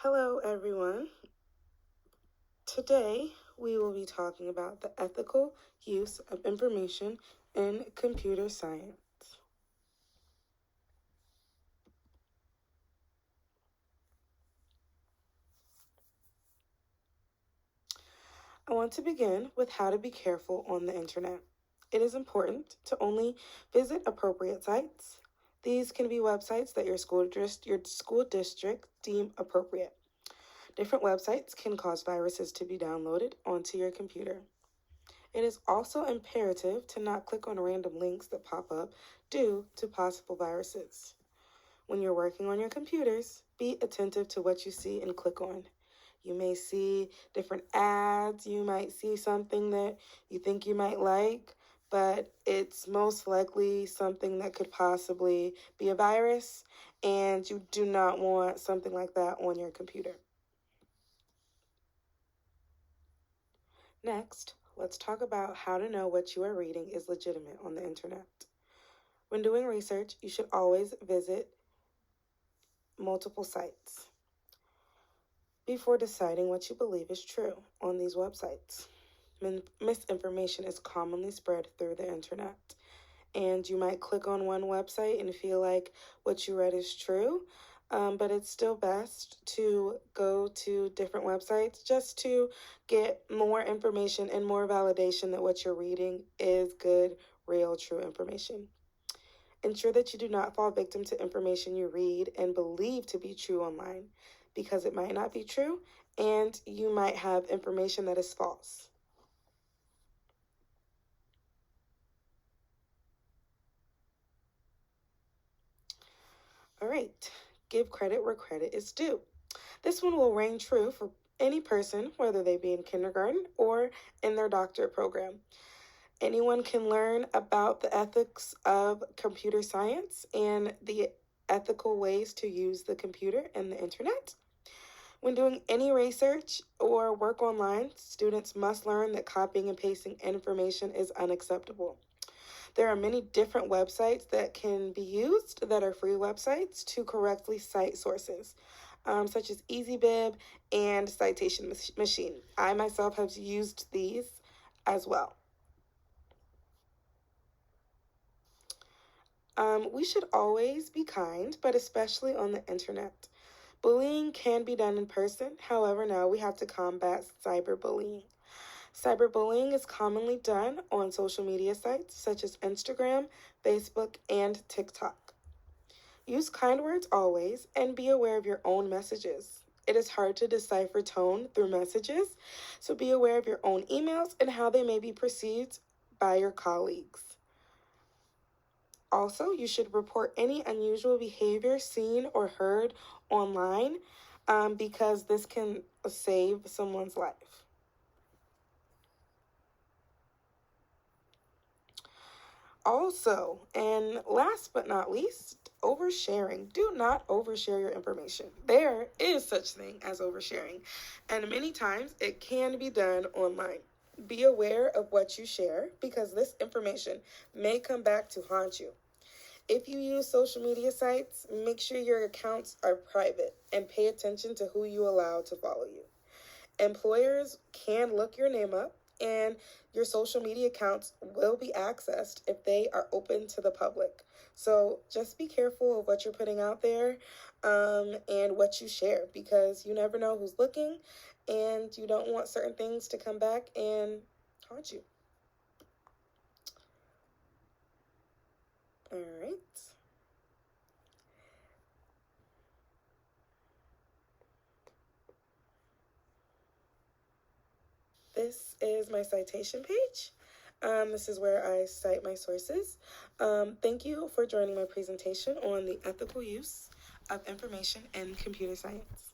Hello, everyone. Today, we will be talking about the ethical use of information in computer science. I want to begin with how to be careful on the internet. It is important to only visit appropriate sites. These can be websites that your school district deem appropriate. Different websites can cause viruses to be downloaded onto your computer. It is also imperative to not click on random links that pop up due to possible viruses. When you're working on your computers, be attentive to what you see and click on. You may see different ads, you might see something that you think you might like, but it's most likely something that could possibly be a virus, and you do not want something like that on your computer. Next, let's talk about how to know what you are reading is legitimate on the internet. When doing research, you should always visit multiple sites before deciding what you believe is true on these websites. Misinformation is commonly spread through the internet, and you might click on one website and feel like what you read is true, but it's still best to go to different websites just to get more information and more validation that what you're reading is good, real, true information. Ensure that you do not fall victim to information you read and believe to be true online, because it might not be true and you might have information that is false. All right, give credit where credit is due. This one will ring true for any person, whether they be in kindergarten or in their doctorate program. Anyone can learn about the ethics of computer science and the ethical ways to use the computer and the internet. When doing any research or work online, students must learn that copying and pasting information is unacceptable. There are many different websites that can be used that are free websites to correctly cite sources, such as EasyBib and Citation Machine. I myself have used these as well. We should always be kind, but especially on the internet. Bullying can be done in person. However, now we have to combat cyberbullying. Cyberbullying is commonly done on social media sites such as Instagram, Facebook, and TikTok. Use kind words always and be aware of your own messages. It is hard to decipher tone through messages, so be aware of your own emails and how they may be perceived by your colleagues. Also, you should report any unusual behavior seen or heard online, because this can save someone's life. Also, and last but not least, oversharing. Do not overshare your information. There is such thing as oversharing, and many times it can be done online. Be aware of what you share, because this information may come back to haunt you. If you use social media sites, make sure your accounts are private and pay attention to who you allow to follow you. Employers can look your name up, and your social media accounts will be accessed if they are open to the public. So just be careful of what you're putting out there, and what you share, because you never know who's looking, and you don't want certain things to come back and haunt you. All right. This is my citation page. This is where I cite my sources. Thank you for joining my presentation on the ethical use of information in computer science.